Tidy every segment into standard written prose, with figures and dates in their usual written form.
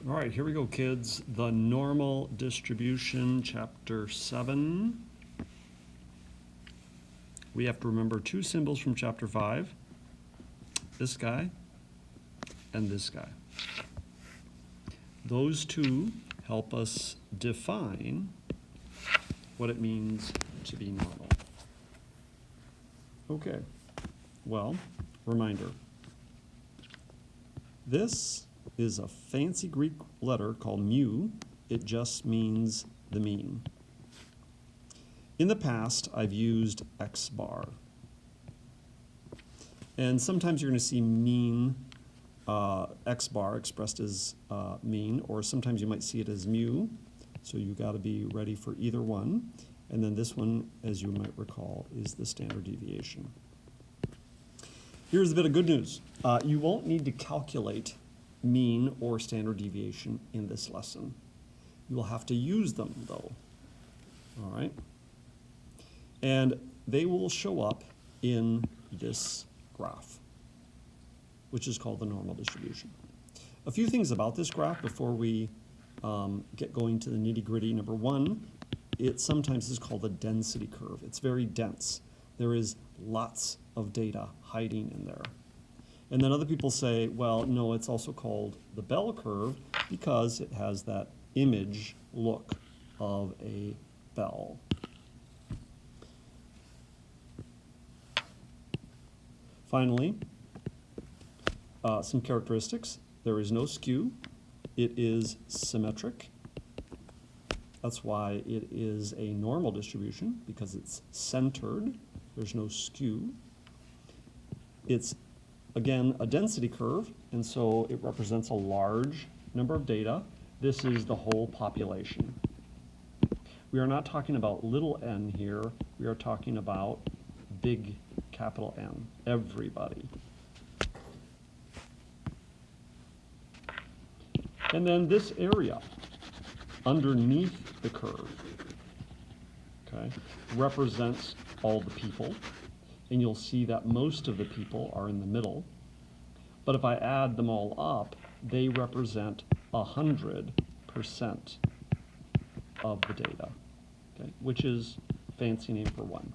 All right, here we go, kids. The normal distribution, chapter 7. We have to remember two symbols from chapter 5. This guy and this guy. Those two help us define what it means to be normal. Okay, well, reminder. This is a fancy Greek letter called mu. It just means the mean. In the past, I've used x bar. And sometimes you're going to see mean x bar expressed as mean, or sometimes you might see it as mu. So you got to be ready for either one. And then this one, as you might recall, is the standard deviation. Here's a bit of good news. You won't need to calculate mean or standard deviation in this lesson. You will have to use them, though. All right? And they will show up in this graph, which is called the normal distribution. A few things about this graph before we get going to the nitty-gritty. Number one, it sometimes is called a density curve. It's very dense. There is lots of data hiding in there. And then other people say, well, no, it's also called the bell curve because it has that image look of a bell. Finally, some characteristics. There is no skew. It is symmetric. That's why it is a normal distribution, because it's centered. There's no skew. It's, again, a density curve, and so it represents a large number of data. This is the whole population. We are not talking about little n here. We are talking about big capital N, everybody. And then this area underneath the curve, okay, represents all the people. And you'll see that most of the people are in the middle. But if I add them all up, they represent 100% of the data, okay, which is fancy name for 1.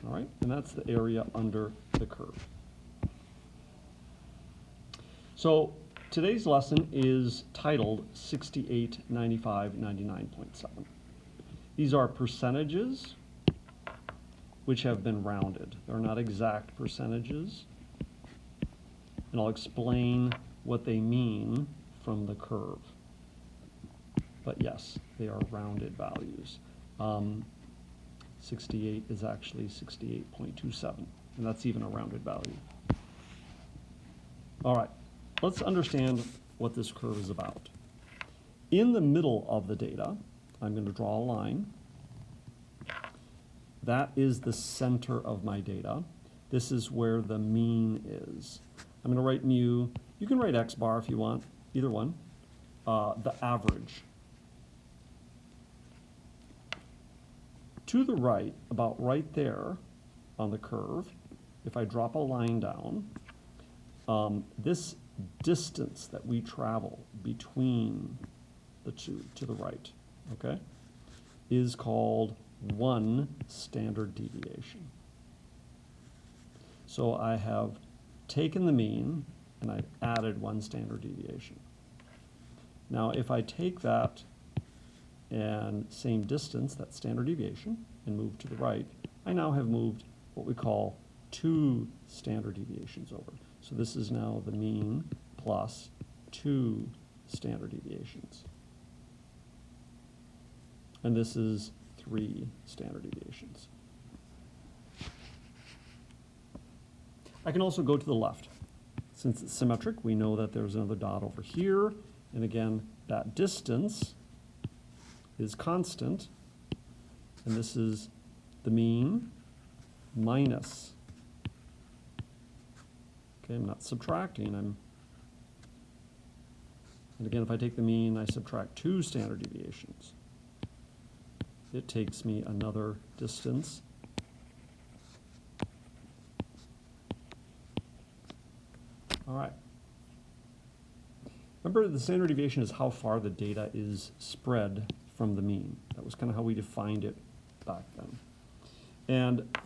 All right, and that's the area under the curve. So today's lesson is titled 68, 95, 99.7. These are percentages which have been rounded. They're not exact percentages. And I'll explain what they mean from the curve. But yes, they are rounded values. 68 is actually 68.27, and that's even a rounded value. All right, let's understand what this curve is about. In the middle of the data, I'm going to draw a line. That is the center of my data. This is where the mean is. I'm going to write mu. You can write x bar if you want, either one. The average. To the right, about right there on the curve, if I drop a line down, this distance that we travel between the two to the right, okay, is called 1 standard deviation. So I have taken the mean and I've added 1 standard deviation. Now if I take that and same distance, that standard deviation, and move to the right, I now have moved what we call 2 standard deviations over. So this is now the mean plus 2 standard deviations. And this is 3 standard deviations. I can also go to the left. Since it's symmetric, we know that there's another dot over here. And again, that distance is constant. And this is the mean minus. Okay, I'm not subtracting. And again, if I take the mean, I subtract 2 standard deviations. It takes me another distance. All right. Remember, the standard deviation is how far the data is spread from the mean. That was kind of how we defined it back then. And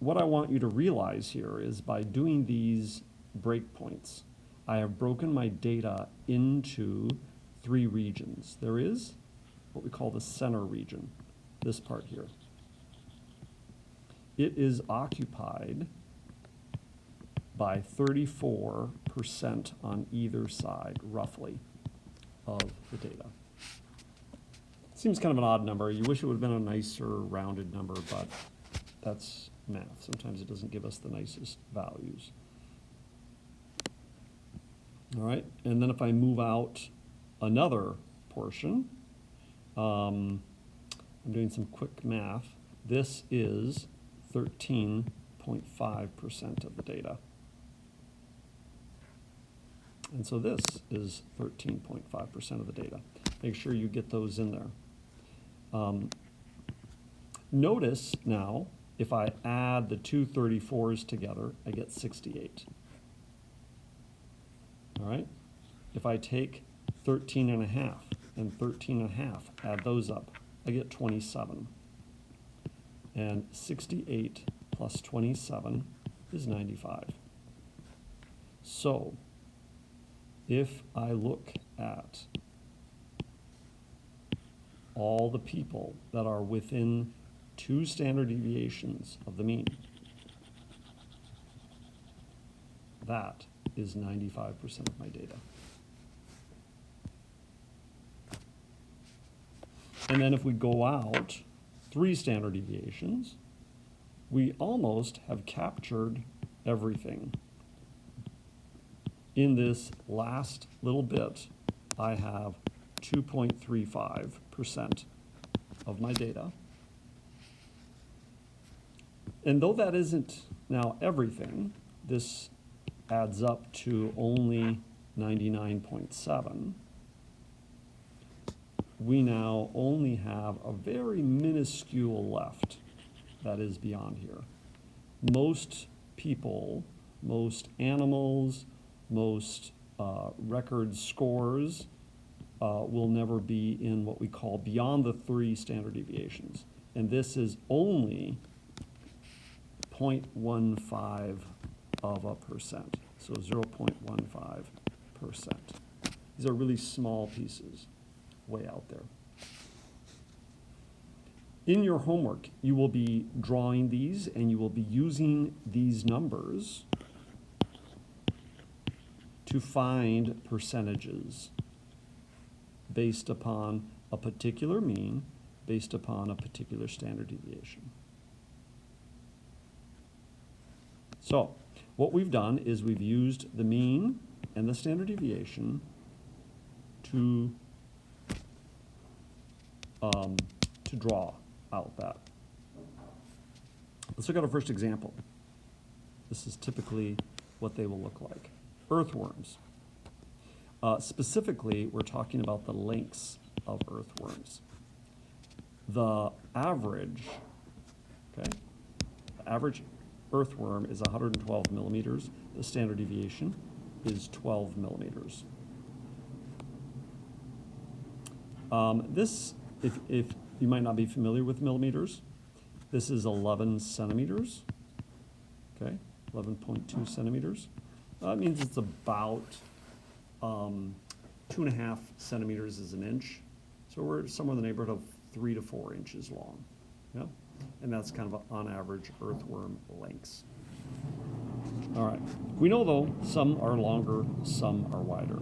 what I want you to realize here is by doing these breakpoints, I have broken my data into 3 regions. There is what we call the center region, this part here. It is occupied by 34% on either side, roughly, of the data. Seems kind of an odd number. You wish it would have been a nicer rounded number, but that's math. Sometimes it doesn't give us the nicest values. All right, and then if I move out another portion, I'm doing some quick math. This is 13.5% of the data. And so this is 13.5% of the data. Make sure you get those in there. Notice now, if I add the two 34s together, I get 68. All right? If I take 13.5 and 13.5, add those up, I get 27. And 68 plus 27 is 95. So, if I look at all the people that are within 2 standard deviations of the mean, that is 95% of my data. And then if we go out 3 standard deviations, we almost have captured everything. In this last little bit, I have 2.35% of my data. And though that isn't now everything, this adds up to only 99.7. We now only have a very minuscule left that is beyond here. Most people, most animals, most record scores will never be in what we call beyond the 3 standard deviations. And this is only 0.15%. So 0.15%. These are really small pieces way out there. In your homework, you will be drawing these and you will be using these numbers to find percentages based upon a particular mean, based upon a particular standard deviation. So, what we've done is we've used the mean and the standard deviation to draw out that. Let's look at our first example. This is typically what they will look like. Earthworms. Specifically, we're talking about the lengths of earthworms. The average, okay, the average earthworm is 112 millimeters. The standard deviation is 12 millimeters. This, if you might not be familiar with millimeters, this is 11 centimeters, okay, 11.2 centimeters. That means it's about 2.5 centimeters is an inch. So we're somewhere in the neighborhood of 3 to 4 inches long, yeah? And that's kind of on average earthworm lengths. All right, we know though, some are longer, some are wider.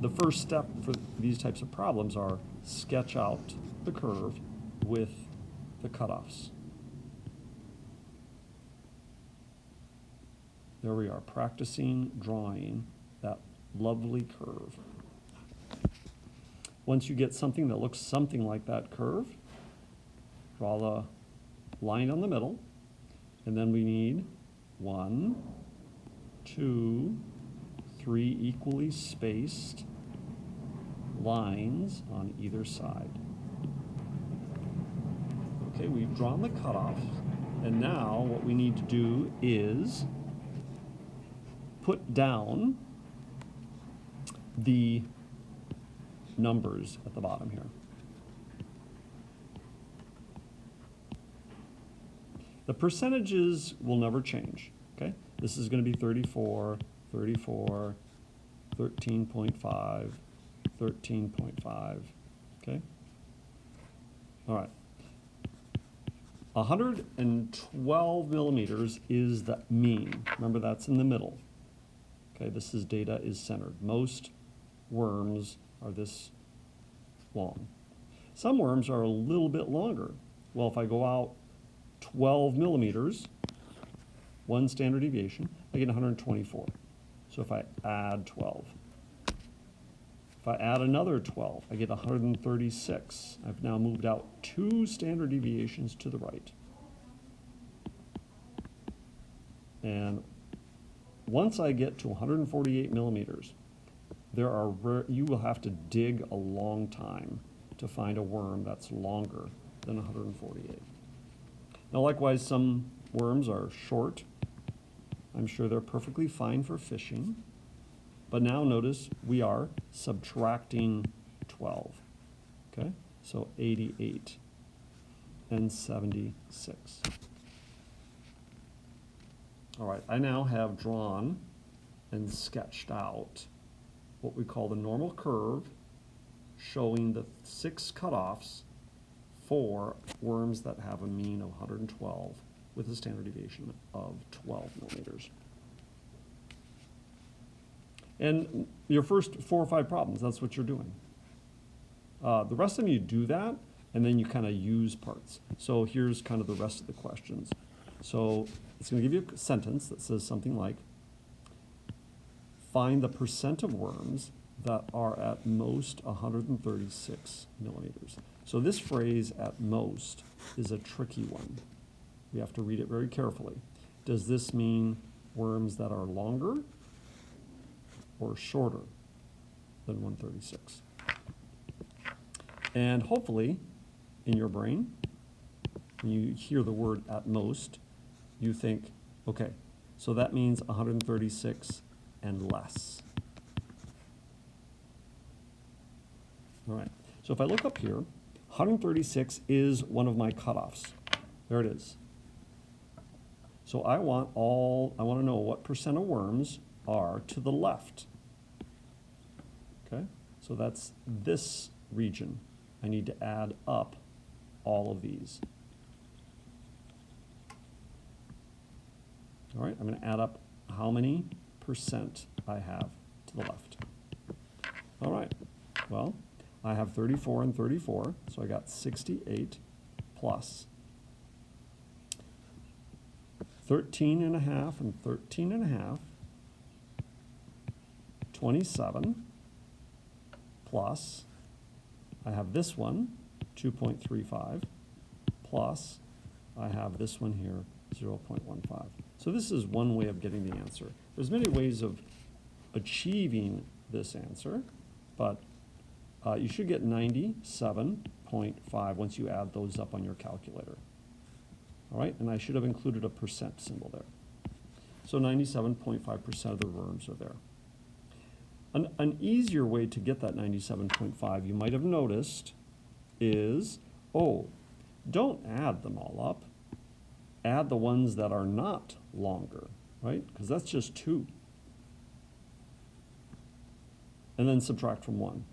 The first step for these types of problems are sketch out the curve with the cutoffs. There we are, practicing drawing that lovely curve. Once you get something that looks something like that curve, draw the line on the middle, and then we need 1, 2, 3 equally spaced lines on either side. Okay, we've drawn the cutoff, and now what we need to do is put down the numbers at the bottom here. The percentages will never change, okay? This is going to be 34, 34, 13.5, 13.5, okay? All right. 112 millimeters is the mean. Remember, that's in the middle. Okay, this is data is centered. Most worms are this long. Some worms are a little bit longer. Well, if I go out 12 millimeters, one standard deviation, I get 124. So if I add 12, if I add another 12, I get 136. I've now moved out 2 standard deviations to the right. And once I get to 148 millimeters, you will have to dig a long time to find a worm that's longer than 148. Now, likewise, some worms are short. I'm sure they're perfectly fine for fishing. But now notice we are subtracting 12. Okay? So 88 and 76. All right, I now have drawn and sketched out what we call the normal curve, showing the 6 cutoffs for worms that have a mean of 112 with a standard deviation of 12 millimeters. And your first 4 or 5 problems, that's what you're doing. The rest of them, you do that, and then you kind of use parts. So here's kind of the rest of the questions. So it's going to give you a sentence that says something like, find the percent of worms that are at most 136 millimeters. So this phrase, at most, is a tricky one. We have to read it very carefully. Does this mean worms that are longer or shorter than 136? And hopefully, in your brain, when you hear the word at most, you think, okay, so that means 136 and less. All right, so if I look up here, 136 is one of my cutoffs. There it is. So I want to know what percent of worms are to the left. Okay, so that's this region. I need to add up all of these. All right, I'm going to add up how many percent I have to the left. All right, well, I have 34 and 34, so I got 68 plus 13 and a half and 13 and a half, 27 plus, I have this one, 2.35, plus I have this one here, 0.15. So this is one way of getting the answer. There's many ways of achieving this answer, but you should get 97.5 once you add those up on your calculator. All right, and I should have included a percent symbol there. So 97.5% of the worms are there. An easier way to get that 97.5, you might have noticed, is, don't add them all up. Add the ones that are not longer, right? Because that's just 2. And then subtract from 1.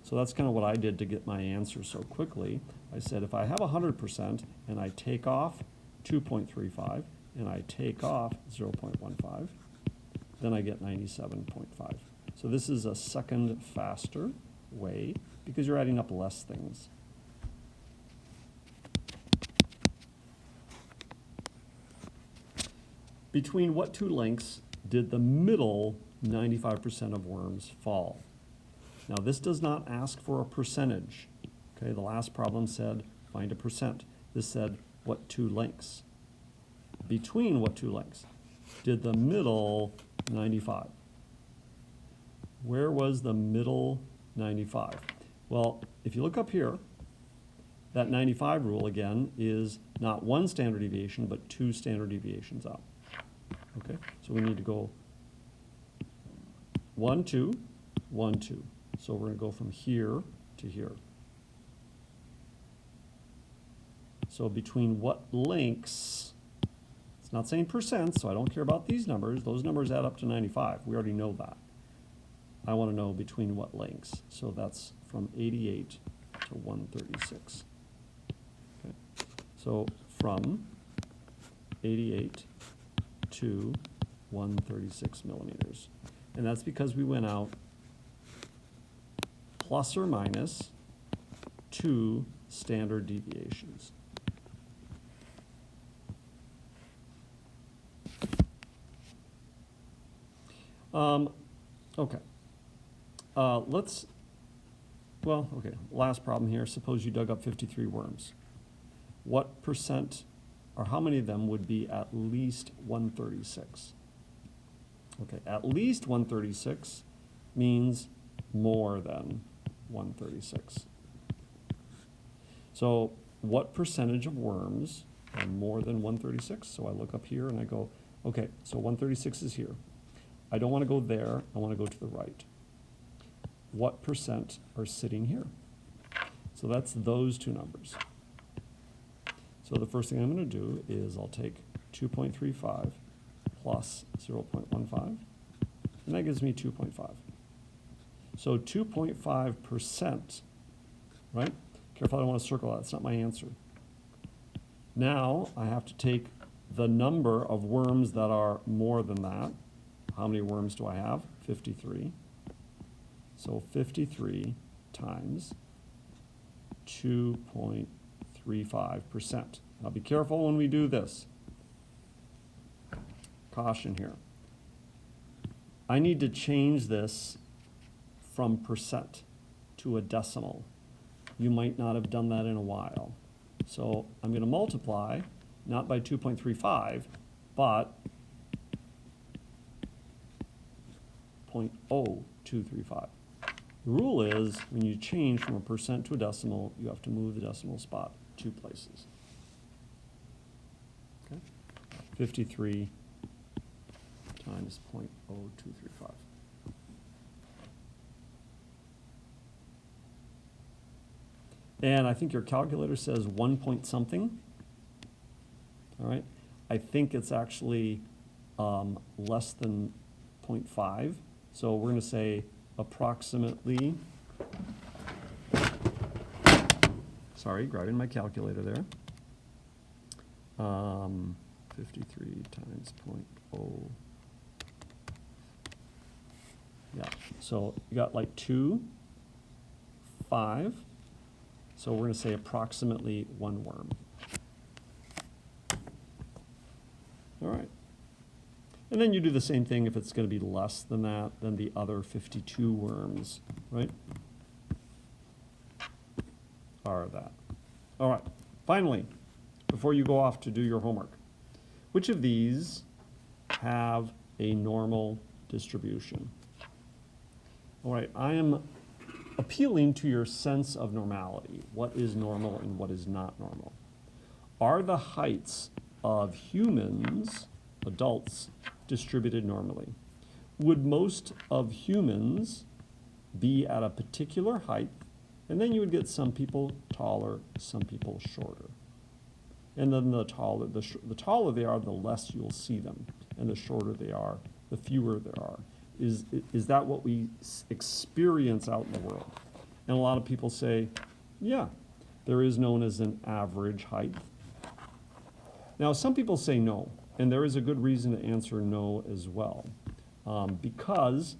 So that's kind of what I did to get my answer so quickly. I said if I have 100% and I take off 2.35 and I take off 0.15, then I get 97.5. So this is a second faster way because you're adding up less things. Between what 2 lengths did the middle 95% of worms fall? Now this does not ask for a percentage. Okay, the last problem said find a percent. This said what 2 lengths? Between what 2 lengths did the middle 95? Where was the middle 95? Well, if you look up here, that 95 rule again is not 1 standard deviation, but 2 standard deviations out. Okay, so we need to go 1, 2, 1, 2. So we're going to go from here to here. So between what lengths, it's not saying percent, so I don't care about these numbers. Those numbers add up to 95. We already know that. I want to know between what lengths. So that's from 88 to 136. Okay. So from 88 to 136 millimeters. And that's because we went out plus or minus 2 standard deviations. Okay. Last problem here. Suppose you dug up 53 worms. What percent, or how many of them would be at least 136? Okay, at least 136 means more than 136. So what percentage of worms are more than 136? So I look up here and I go, okay, so 136 is here. I don't want to go there, I want to go to the right. What percent are sitting here? So that's those two numbers. So the first thing I'm going to do is I'll take 2.35 plus 0.15, and that gives me 2.5. So 2.5%, right? Careful, I don't want to circle that, it's not my answer. Now I have to take the number of worms that are more than that. How many worms do I have? 53. So 53 times 2.35%. Now be careful when we do this. Caution here. I need to change this from percent to a decimal. You might not have done that in a while. So I'm going to multiply, not by 2.35, but 0.0235. The rule is when you change from a percent to a decimal, you have to move the decimal spot 2 places. Okay? 53 times 0.0235. And I think your calculator says 1 point something. All right. I think it's actually less than 0.5. So we're going to say approximately, sorry, grabbing my calculator there. 53 times 0.0. Yeah, so you got like 2, 5. So we're going to say approximately 1 worm. All right. And then you do the same thing if it's going to be less than that, than the other 52 worms, right? Are that. All right. Finally, before you go off to do your homework, which of these have a normal distribution? All right, I am appealing to your sense of normality. What is normal and what is not normal? Are the heights of humans, adults, distributed normally? Would most of humans be at a particular height, and then you would get some people taller, some people shorter. And then the taller they are, the less you'll see them, and the shorter they are, the fewer there are. Is that what we experience out in the world? And a lot of people say, yeah, there is known as an average height. Now, some people say no, and there is a good reason to answer no as well, because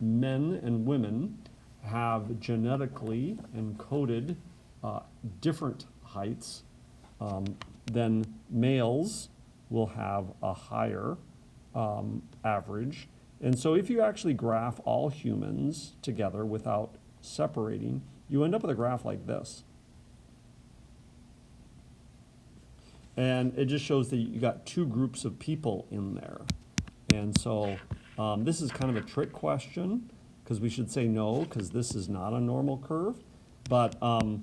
men and women have genetically encoded different heights. Then males will have a higher average. And so if you actually graph all humans together without separating, you end up with a graph like this. And it just shows that you got 2 groups of people in there. And so this is kind of a trick question, because we should say no, because this is not a normal curve. But I don't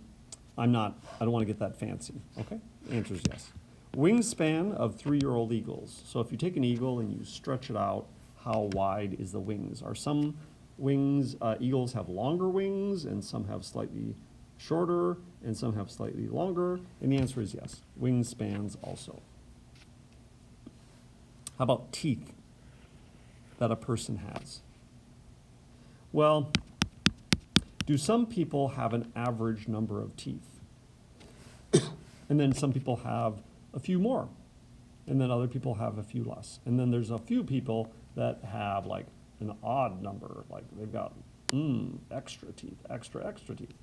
want to get that fancy, okay? The answer is yes. Wingspan of 3-year-old eagles. So if you take an eagle and you stretch it out, how wide is the wings? Are some wings, eagles have longer wings, and some have slightly shorter, and some have slightly longer? And the answer is yes, wingspans also. How about teeth that a person has? Well, do some people have an average number of teeth? And then some people have a few more. And then other people have a few less. And then there's a few people that have like an odd number, like they've got extra teeth, extra teeth.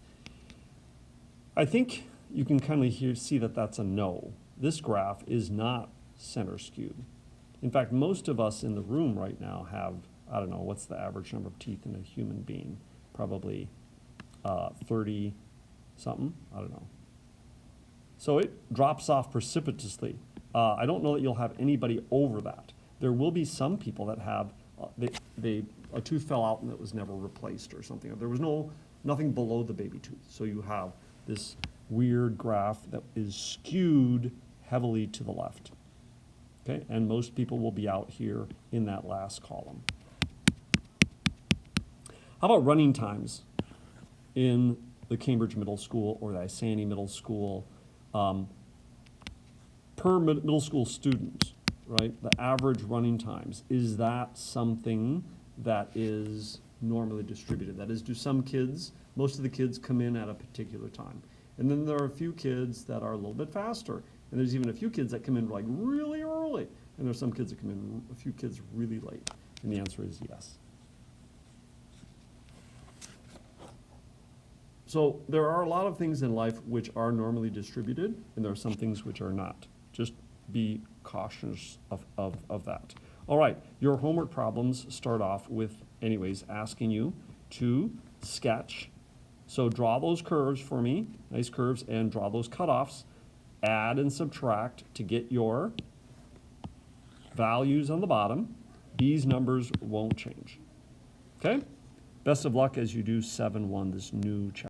I think you can kind of see that that's a no. This graph is not center skewed. In fact, most of us in the room right now have, I don't know, what's the average number of teeth in a human being? Probably 30 something, I don't know. So it drops off precipitously. I don't know that you'll have anybody over that. There will be some people that have, a tooth fell out and it was never replaced or something. There was nothing below the baby tooth. So you have this weird graph that is skewed heavily to the left. Okay, and most people will be out here in that last column. How about running times in the Cambridge Middle School or the Isani Middle School? Per middle school student, right? The average running times, is that something that is normally distributed? That is, do some kids, most of the kids come in at a particular time. And then there are a few kids that are a little bit faster. And there's even a few kids that come in like really early. And there's some kids that come in, a few kids really late. And the answer is yes. So there are a lot of things in life which are normally distributed, and there are some things which are not. Just be cautious of that. All right, your homework problems start off with, anyways, asking you to sketch. So draw those curves for me, nice curves, and draw those cutoffs. Add and subtract to get your values on the bottom. These numbers won't change. Okay? Best of luck as you do 7-1, this new chapter.